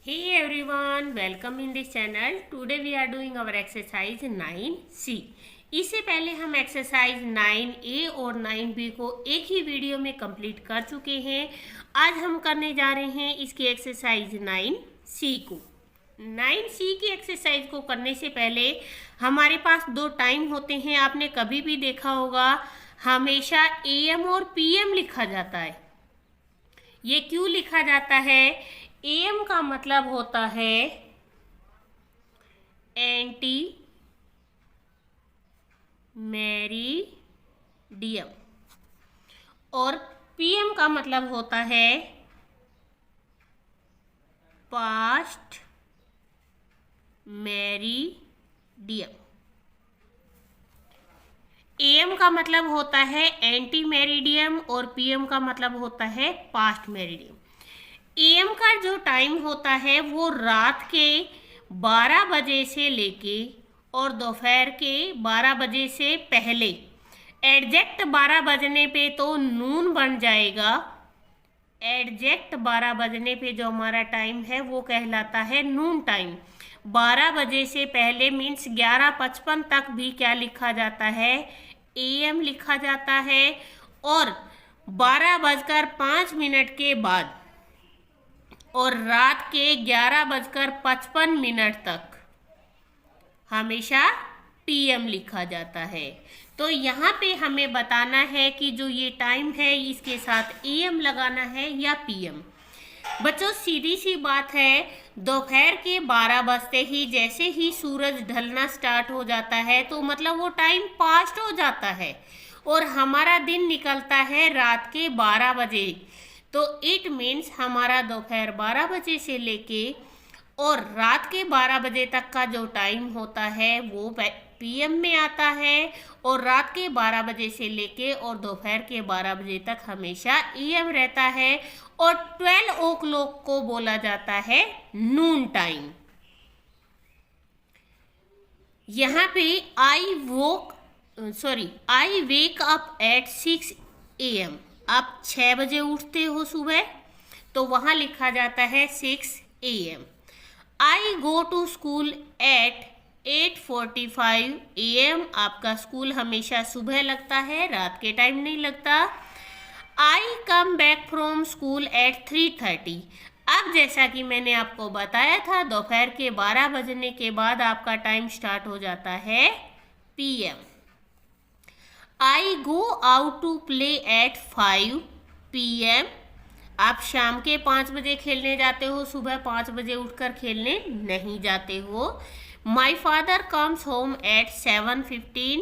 Hey everyone, welcome in this channel. Today we are doing our exercise 9C. इससे पहले हम exercise 9A और 9B को एक ही वीडियो में कंप्लीट कर चुके हैं। आज हम करने जा रहे हैं इसकी एक्सरसाइज 9C को। 9C की एक्सरसाइज को करने से पहले हमारे पास दो टाइम होते हैं। आपने कभी भी देखा होगा, हमेशा AM और PM लिखा जाता है। ये क्यों लिखा जाता है? AM का मतलब होता है एंटी मेरिडियम और PM का मतलब होता है पास्ट मेरिडियम। AM का मतलब होता है एंटी मेरिडियम और PM का मतलब होता है पास्ट मेरिडियम। AM का जो टाइम होता है वो रात के 12 बजे से लेके और दोपहर के 12 बजे से पहले, एग्जैक्ट 12 बजने पे तो नून बन जाएगा। एग्जैक्ट 12 बजने पे जो हमारा टाइम है वो कहलाता है नून टाइम। 12 बजे से पहले मीन्स 11:55 तक भी क्या लिखा जाता है? AM लिखा जाता है। और 12:05 के बाद और रात के 11:55 तक हमेशा PM लिखा जाता है। तो यहाँ पे हमें बताना है कि जो ये टाइम है इसके साथ AM लगाना है या PM। बच्चों सीधी सी बात है, दोपहर के 12 बजते ही जैसे ही सूरज ढलना स्टार्ट हो जाता है तो मतलब वो टाइम पास्ट हो जाता है और हमारा दिन निकलता है रात के 12 बजे। तो इट मीन्स हमारा दोपहर 12 बजे से लेके और रात के 12 बजे तक का जो टाइम होता है वो PM में आता है और रात के 12 बजे से लेके और दोपहर के 12 बजे तक हमेशा AM रहता है और 12 o'clock को बोला जाता है नून टाइम। यहाँ पे आई वेक अप एट 6 AM। आप 6 बजे उठते हो सुबह तो वहाँ लिखा जाता है 6 AM। I go to school at 8:45 AM। आपका स्कूल हमेशा सुबह लगता है, रात के टाइम नहीं लगता। I come back from school at 3:30। अब जैसा कि मैंने आपको बताया था, दोपहर के 12 बजने के बाद आपका टाइम स्टार्ट हो जाता है PM। I go out to play at 5 PM। आप शाम के 5 बजे खेलने जाते हो, सुबह 5 बजे उठकर खेलने नहीं जाते हो। My father comes home at 7:15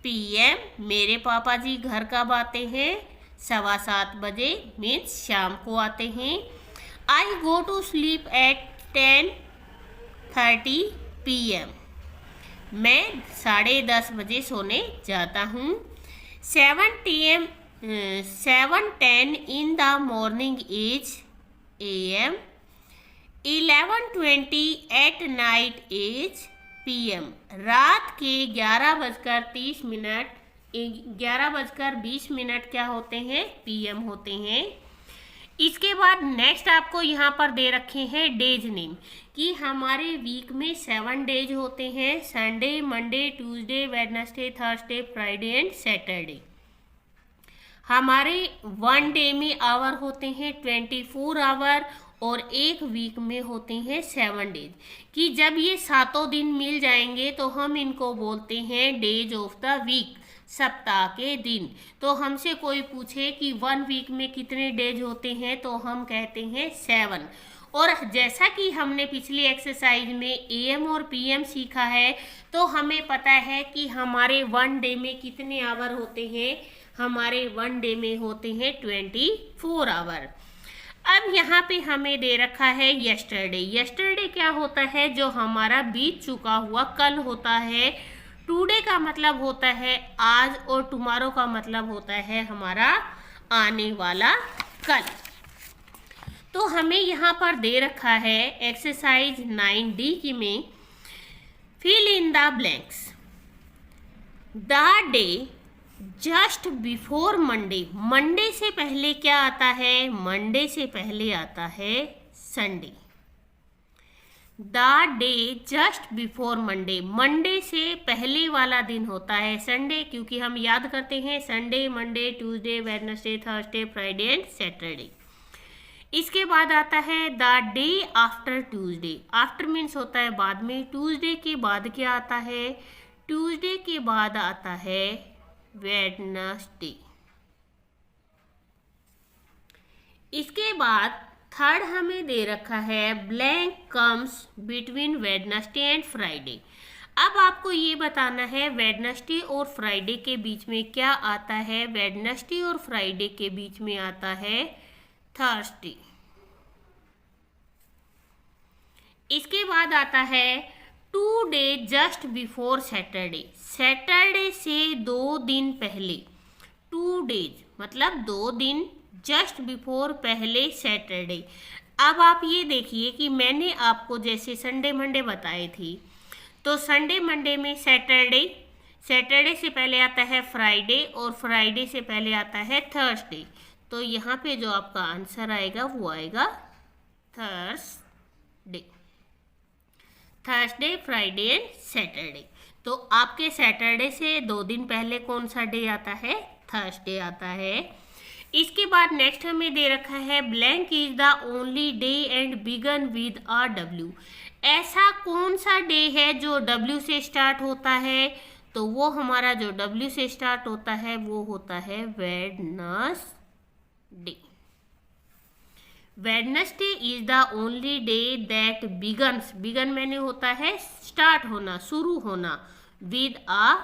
PM। मेरे पापा जी घर कब आते हैं? 7:15 बजे मीन्स शाम को आते हैं। I go to sleep at 10:30 PM। मैं 10:30 बजे सोने जाता हूँ। 7:10 in the morning is AM। 11:20 at night is PM। रात के 11:20 क्या होते हैं? PM होते हैं। इसके बाद नेक्स्ट आपको यहाँ पर दे रखे हैं डेज नेम कि हमारे वीक में 7 डेज होते हैं: Sunday, Monday, Tuesday, Wednesday, Thursday, Friday and Saturday. हमारे 1 डे में आवर होते हैं 24 आवर और एक वीक में होते हैं 7 डेज। कि जब ये 7 दिन मिल जाएंगे तो हम इनको बोलते हैं डेज ऑफ द वीक, सप्ताह के दिन। तो हमसे कोई पूछे कि 1 वीक में कितने डेज होते हैं तो हम कहते हैं 7। और जैसा कि हमने पिछली एक्सरसाइज में AM और PM सीखा है तो हमें पता है कि हमारे 1 डे में कितने आवर होते हैं। हमारे 1 डे में होते हैं 24 आवर। अब यहाँ पे हमें दे रखा है यस्टरडे। यस्टरडे क्या होता है? जो हमारा बीत चुका हुआ कल होता है। टुडे का मतलब होता है आज और टुमारो का मतलब होता है हमारा आने वाला कल। तो हमें यहाँ पर दे रखा है एक्सरसाइज 9D की में fill in the blanks. The day just before Monday. Monday से पहले क्या आता है? मंडे से पहले आता है Sunday. The day just before Monday, Monday से पहले वाला दिन होता है संडे, क्योंकि हम याद करते हैं Sunday, Monday, Tuesday, Wednesday, Thursday, Friday and Saturday. इसके बाद आता है the day after Tuesday, after means होता है बाद में, ट्यूसडे के बाद क्या आता है, ट्यूसडे के बाद आता है वेडनेसडे। इसके बाद थर्ड हमें दे रखा है blank comes between Wednesday and Friday. अब आपको ये बताना है वेडनेसडे और फ्राइडे के बीच में क्या आता है, वेडनेसडे और फ्राइडे के बीच में आता है थर्सडे। इसके बाद आता है 2 days just before Saturday, Saturday से 2 दिन पहले, 2 days मतलब 2 दिन जस्ट बिफोर पहले सैटरडे। अब आप ये देखिए कि मैंने आपको जैसे संडे मंडे बताए थी, तो संडे मंडे में सैटरडे, सैटरडे से पहले आता है फ्राइडे और फ्राइडे से पहले आता है थर्सडे। तो यहाँ पे जो आपका आंसर आएगा वो आएगा Thursday, Thursday, Friday and Saturday. तो आपके सैटरडे से 2 दिन पहले कौन सा डे आता है, थर्सडे आता है। इसके बाद नेक्स्ट हमें दे रखा है blank is the only day and begin with a W, ऐसा कौन सा डे है जो डब्ल्यू से स्टार्ट होता है, तो वो हमारा जो डब्ल्यू से स्टार्ट होता है वो होता है Wednesday. Wednesday is the only day that begins, begin मैंने होता है स्टार्ट होना, शुरू होना, विद अ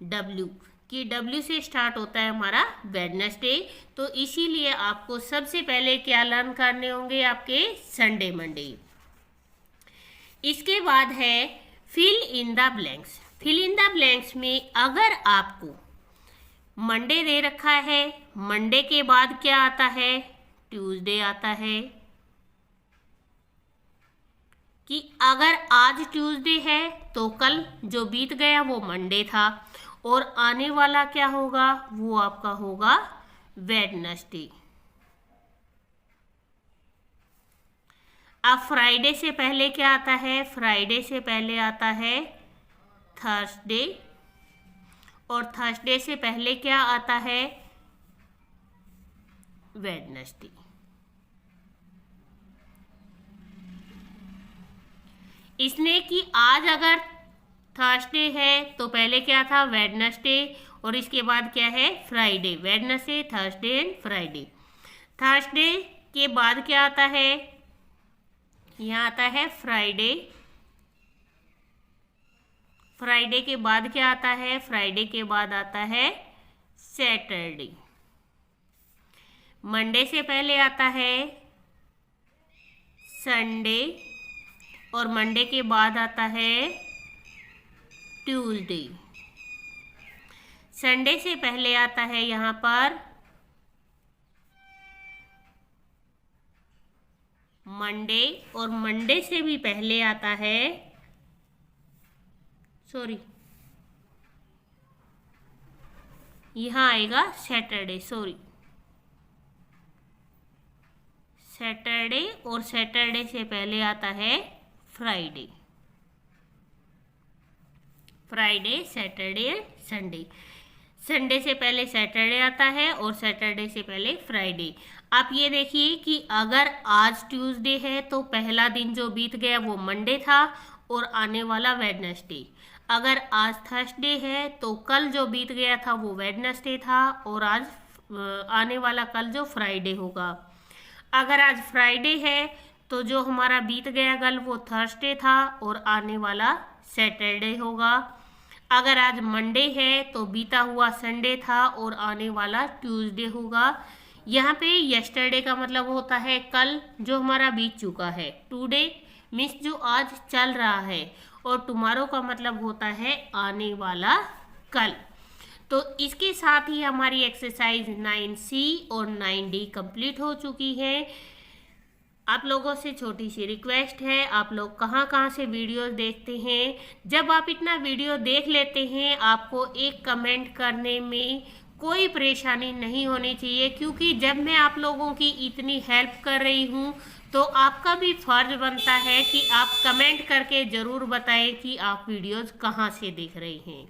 डब्ल्यू, कि डब्ल्यू से स्टार्ट होता है हमारा वेडनेसडे। तो इसीलिए आपको सबसे पहले क्या लर्न करने होंगे, आपके संडे मंडे। इसके बाद है fill in the blanks. Fill in the blanks में अगर आपको मंडे दे रखा है, मंडे के बाद क्या आता है, ट्यूसडे आता है, कि अगर आज ट्यूसडे है तो कल जो बीत गया वो मंडे था, और आने वाला क्या होगा, वो आपका होगा वेडनेसडे। अब फ्राइडे से पहले क्या आता है, फ्राइडे से पहले आता है थर्सडे, और थर्सडे से पहले क्या आता है, वेडनेसडे। इसने कि आज अगर थर्सडे है तो पहले क्या था, वेडनेसडे, और इसके बाद क्या है, Friday, Wednesday, Thursday and Friday. Thursday के बाद क्या आता है, यहाँ आता है फ्राइडे, फ्राइडे के बाद क्या आता है, फ्राइडे के बाद आता है सैटरडे। मंडे से पहले आता है संडे, और मंडे के बाद आता है ट्यूसडे। संडे से पहले आता है यहाँ पर मंडे, और मंडे से भी पहले आता है, सॉरी यहाँ आएगा सैटरडे, सॉरी सैटरडे, और सैटरडे से पहले आता है Friday, Friday, Saturday and Sunday. Sunday से पहले सैटरडे आता है और सैटरडे से पहले फ्राइडे। आप ये देखिए कि अगर आज ट्यूसडे है तो पहला दिन जो बीत गया वो मंडे था और आने वाला वेडनेसडे। अगर आज थर्सडे है तो कल जो बीत गया था वो वेडनेसडे था, और आज आने वाला कल जो फ्राइडे होगा। अगर आज फ्राइडे है तो जो हमारा बीत गया कल वो थर्सडे था और आने वाला सैटरडे होगा। अगर आज मंडे है तो बीता हुआ संडे था और आने वाला ट्यूसडे होगा। यहाँ पे यस्टरडे का मतलब होता है कल जो हमारा बीत चुका है, टुडे मीन्स जो आज चल रहा है, और टुमारो का मतलब होता है आने वाला कल। तो इसके साथ ही हमारी एक्सरसाइज 9C और 9D कंप्लीट हो चुकी है। आप लोगों से छोटी सी रिक्वेस्ट है, आप लोग कहाँ से वीडियोस देखते हैं, जब आप इतना वीडियो देख लेते हैं आपको एक कमेंट करने में कोई परेशानी नहीं होनी चाहिए, क्योंकि जब मैं आप लोगों की इतनी हेल्प कर रही हूँ तो आपका भी फर्ज बनता है कि आप कमेंट करके ज़रूर बताएं कि आप वीडियोज़ कहाँ से देख रहे हैं।